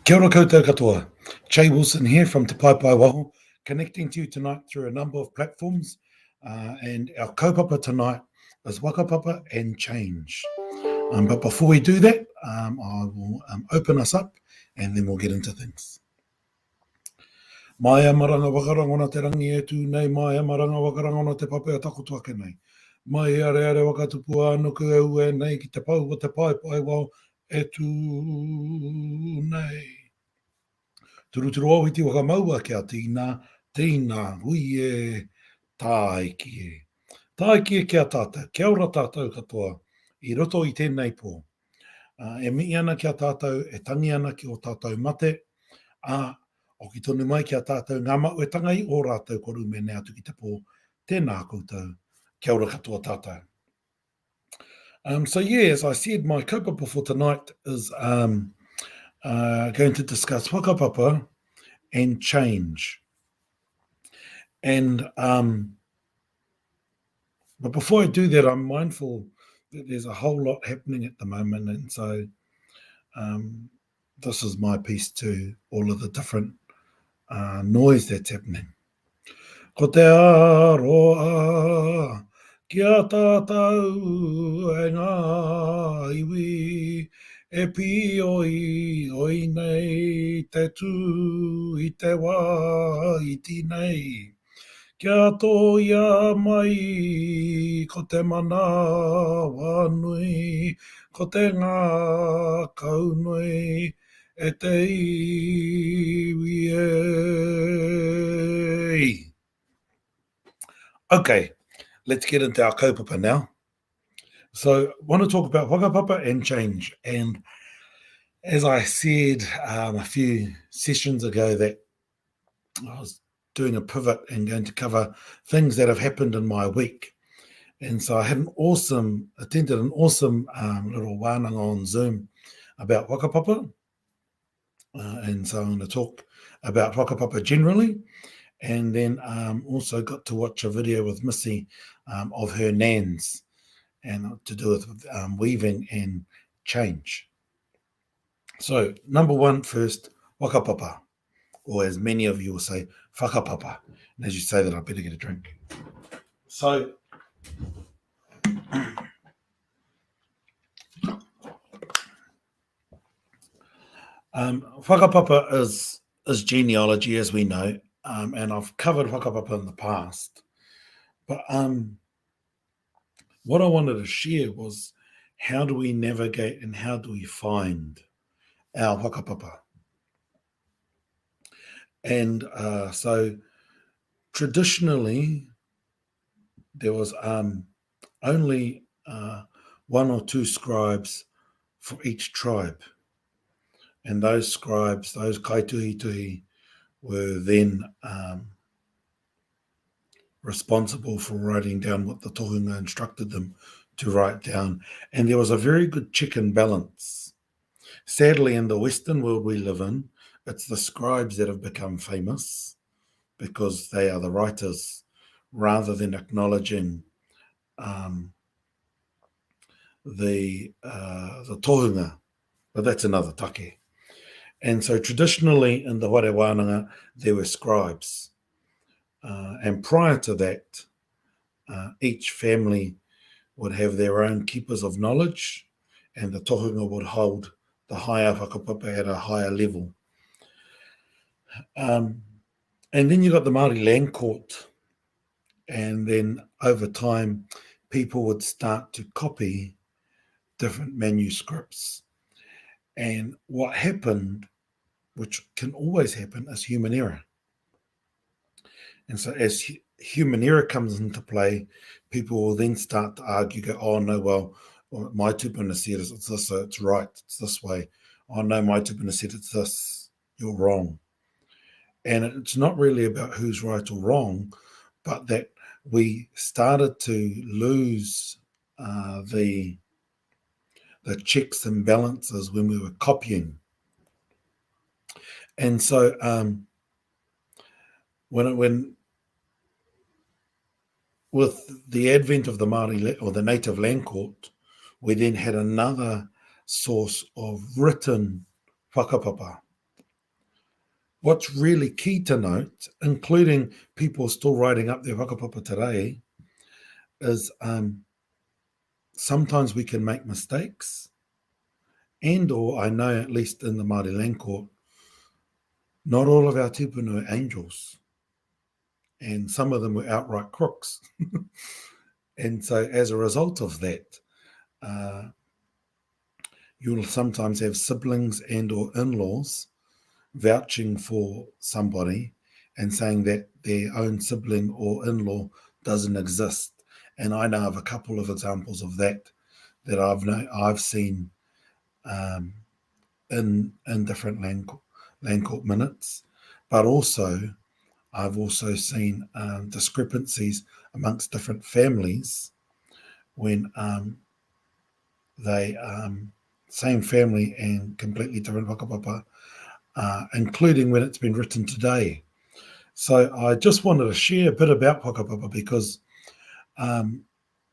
Kia ora koutou katoa. Jay Wilson here from Te Pai Waho, connecting to you tonight through a number of platforms. And our kaupapa tonight is Whakapapa and change. But before we do that, I will open us up and then we'll get into things. Mai maranga wakarangona te rangi e tūnei, mai maranga wakarangona te papea takoto ake nei. Mai are wakatupu anuku e ue nei ki te pau o te pai wao e tūnei. Turuturu au iti waka maua kia tīna, hui e tāiki e. Tāiki e kia tātou, kia ora tātou katoa, I roto I tēnei pō. E mi ana kia tātou, e tangi ana ki o tātou mate, o ki tonu mai kia tātou ngā mau e tangai o rātou koru me nea tuki te pō, tēnā koutou, kia ora katoa tātou. So yeah, as I said, my kaupapa for tonight is going to discuss whakapapa and change. And but before I do that, I'm mindful that there's a whole lot happening at the moment, and so this is my piece to all of the different noise that's happening. Ko te aroa kia tātou e ngā iwi e oi nei te tū I te wā I tinei. Kia tō ia mai ko te mana wānui, ko te ngā kaunui e te iwi e. Okay, let's get into our kaupapa now. So I want to talk about whakapapa and change. And as I said a few sessions ago that I was doing a pivot and going to cover things that have happened in my week. And so I had attended an awesome little wānanga on Zoom about whakapapa. And so I'm going to talk about whakapapa generally. And then also got to watch a video with Missy of her nans and to do with weaving and change. So number one first, whakapapa, or as many of you will say, whakapapa. And as you say that, I better get a drink. So whakapapa is genealogy, as we know. And I've covered whakapapa in the past. But what I wanted to share was how do we navigate and how do we find our whakapapa? And so traditionally, there was only one or two scribes for each tribe. And those scribes, those kaituhi, were then responsible for writing down what the tohunga instructed them to write down. And there was a very good check and balance. Sadly, in the Western world we live in, it's the scribes that have become famous because they are the writers rather than acknowledging the tohunga. But that's another take. And so traditionally in the Ware Wānanga, there were scribes. And prior to that, each family would have their own keepers of knowledge, and the tohunga would hold the higher whakapapa at a higher level. And then you got the Māori Land Court, and then over time, people would start to copy different manuscripts. And what happened, which can always happen, is human error. And so as human error comes into play, people will then start to argue, go, oh no, well, my tupuna said it's this, so it's right, it's this way. Oh no, my tupuna said it's this, you're wrong. And it's not really about who's right or wrong, but that we started to lose the checks and balances when we were copying. And so when with the advent of the Māori or the Native Land Court, we then had another source of written whakapapa What's really key to note, including people still writing up their whakapapa today, is sometimes we can make mistakes, and or I know at least in the Māori land court, not all of our tupuna are angels, and some of them were outright crooks. And so as a result of that, you'll sometimes have siblings and or in-laws vouching for somebody and saying that their own sibling or in-law doesn't exist. And I know of a couple of examples of that I've seen in different land court minutes, but also I've also seen discrepancies amongst different families when they same family and completely different whakapapa, including when it's been written today. So I just wanted to share a bit about whakapapa because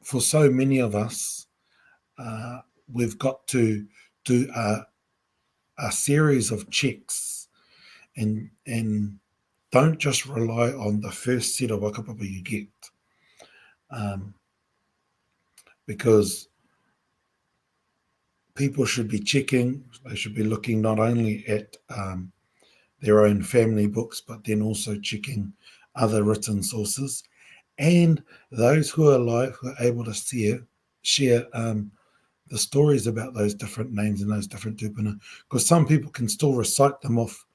for so many of us, we've got to do a series of checks and don't just rely on the first set of whakapapa you get, because people should be checking. They should be looking not only at their own family books, but then also checking other written sources, and those who are alive who are able to share the stories about those different names and those different tupuna, because some people can still recite them off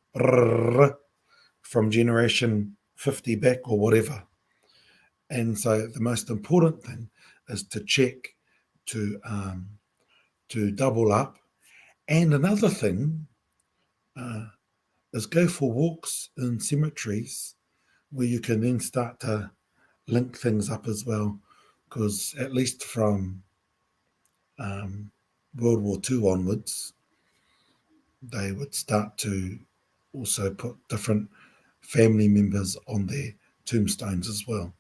from generation 50 back or whatever. And so the most important thing is to check, to double up. And another thing is go for walks in cemeteries where you can then start to link things up as well, because at least from World War II onwards, they would start to also put different family members on their tombstones as well.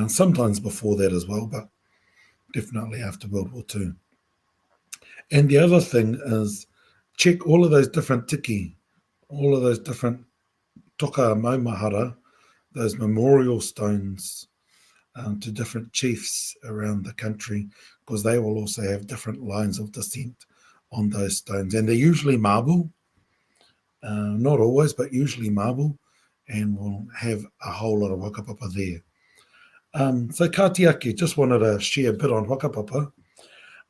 Sometimes before that as well, but definitely after World War II. And the other thing is check all of those different tiki, all of those different toka maumahara, those memorial stones to different chiefs around the country, because they will also have different lines of descent on those stones. And they're usually marble, not always, but usually marble, and will have a whole lot of whakapapa there. So Katiaki, just wanted to share a bit on whakapapa.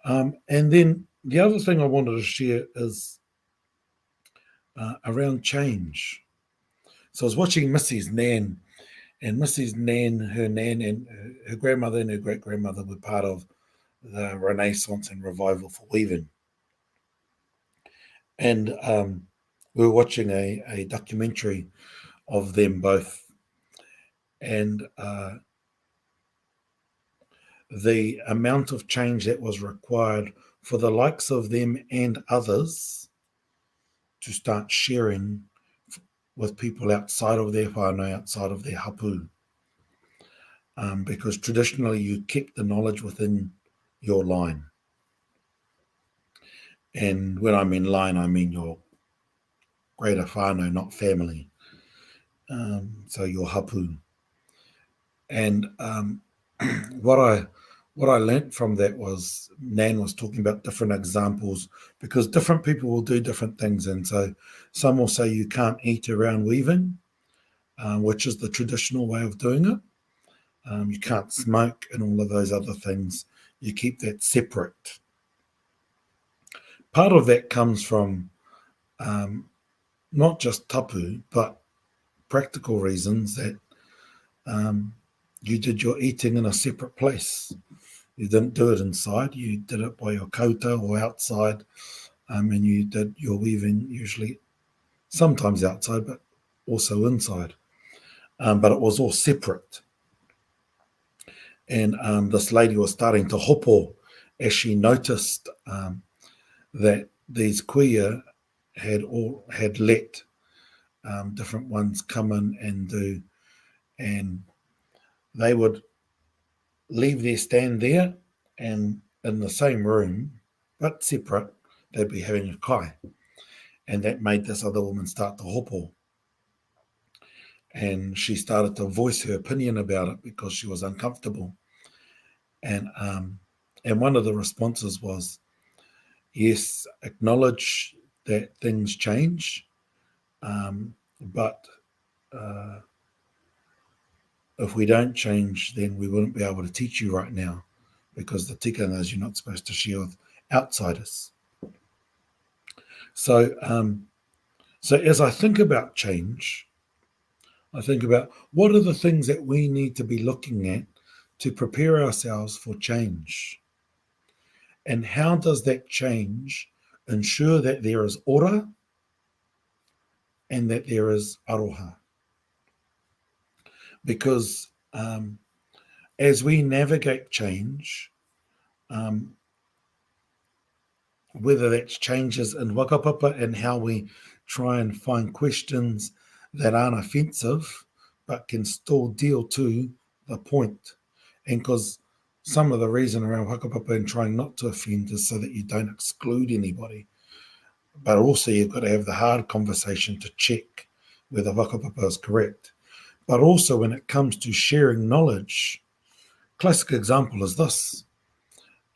And then the other thing I wanted to share is around change. So I was watching Missy's Nan, and Missy's Nan, her Nan and her grandmother and her great-grandmother were part of the Renaissance and revival for weaving. And we were watching a documentary of them both. And the amount of change that was required for the likes of them and others to start sharing with people outside of their whānau, outside of their hapu. Because traditionally you kept the knowledge within your line. And when I mean line, I mean your greater whānau, not family. So your hapu. And what I learnt from that was Nan was talking about different examples, because different people will do different things. And so some will say you can't eat around weaving, which is the traditional way of doing it. You can't smoke and all of those other things. You keep that separate. Part of that comes from not just tapu, but practical reasons that you did your eating in a separate place. You didn't do it inside. You did it by your kouta or outside, and you did your weaving usually sometimes outside, but also inside. But it was all separate. And this lady was starting to hopo as she noticed that these kuia had let different ones come in and do, and they would leave their stand there, and in the same room but separate, they'd be having a kai. And that made this other woman start to hopo. And she started to voice her opinion about it because she was uncomfortable. And one of the responses was, yes, acknowledge that things change, but if we don't change, then we wouldn't be able to teach you right now, because the tikanga is you're not supposed to share with outsiders. So, so as I think about change, I think about what are the things that we need to be looking at to prepare ourselves for change, and how does that change ensure that there is ora and that there is aroha? Because as we navigate change, whether that's changes in Whakapapa and how we try and find questions that aren't offensive but can still deal to the point. And because some of the reason around Whakapapa and trying not to offend is so that you don't exclude anybody. But also you've got to have the hard conversation to check whether Whakapapa is correct. But also when it comes to sharing knowledge, classic example is this.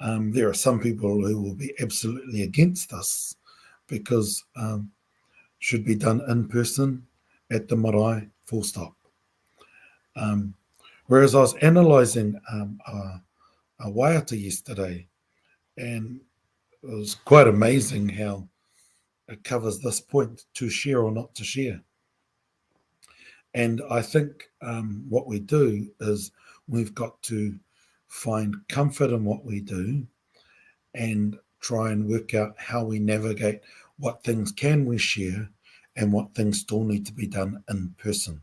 There are some people who will be absolutely against this because should be done in person at the marae, full stop. Whereas I was analysing a waiata yesterday, and it was quite amazing how it covers this point, to share or not to share. And I think what we do is we've got to find comfort in what we do and try and work out how we navigate what things can we share and what things still need to be done in person.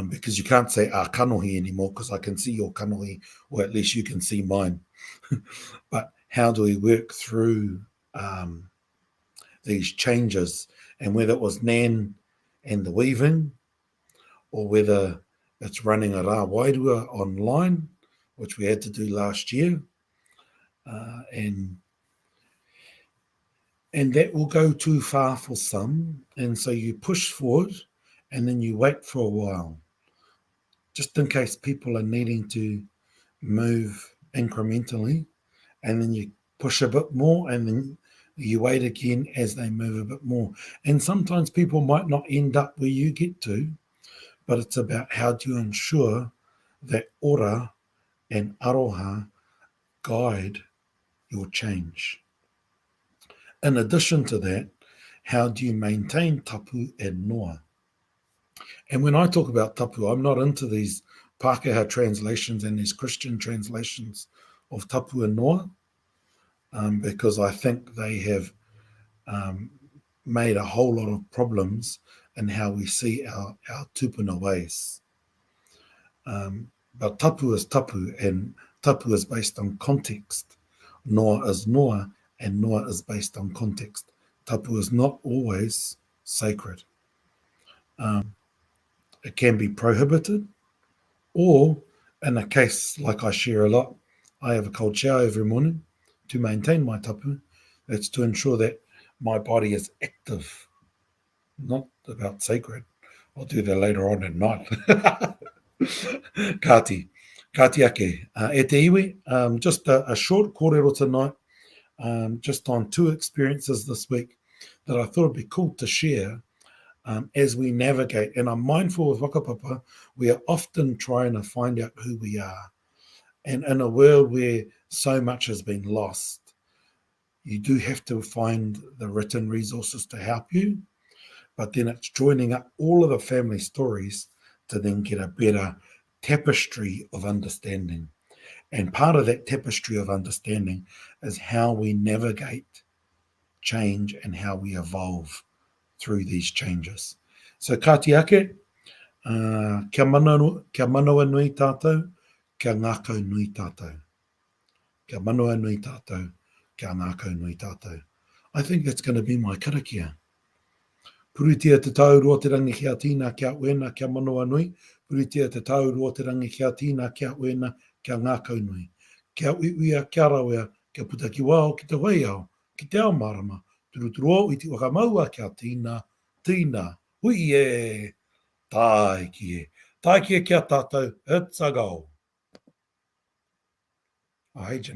Because you can't say kanohi anymore, because I can see your kanohi, or at least you can see mine. But how do we work through these changes, and whether it was Nan and the weaving, or whether it's running a rā wairua online, which we had to do last year, and that will go too far for some, and so you push forward and then you wait for a while, just in case people are needing to move incrementally, and then you push a bit more and then you wait again as they move a bit more. And sometimes people might not end up where you get to, but it's about how do you ensure that ora and aroha guide your change. In addition to that, how do you maintain tapu and noa? And when I talk about tapu, I'm not into these Pākehā translations and these Christian translations of tapu and noa, because I think they have made a whole lot of problems in how we see our tupuna ways. But tapu is tapu, and tapu is based on context. Noa is noa, and noa is based on context. Tapu is not always sacred. It can be prohibited, or in a case like I share a lot, I have a cold shower every morning to maintain my tapu. That's to ensure that my body is active, not about sacred. I'll do that later on at night. Kāti ake. E te iwi, just a short kōrero tonight, just on 2 experiences this week that I thought it'd be cool to share as we navigate. And I'm mindful of Whakapapa, we are often trying to find out who we are. And in a world where so much has been lost, you do have to find the written resources to help you, but then it's joining up all of the family stories to then get a better tapestry of understanding. And part of that tapestry of understanding is how we navigate change and how we evolve through these changes. So kāti ake, kia manawa nui tātou, kia ngākau nui tātou. Kia manawa nui tātou, kia ngākau nui tātou. I think that's going to be my karakia. Puritia te tau roa te rangi kia tīna kia uena kia manawa nui. Puritia te tau roa te rangi kia tīna kia uena kia ngākau nui. Kia uia, kia rawea, kia puta ki wao, ki te waiao, ki te ao marama, Turuturo i te whakamaua kia tīna, hui e, tāiki e. Tāiki e kia tātou, it's a go. I hate you.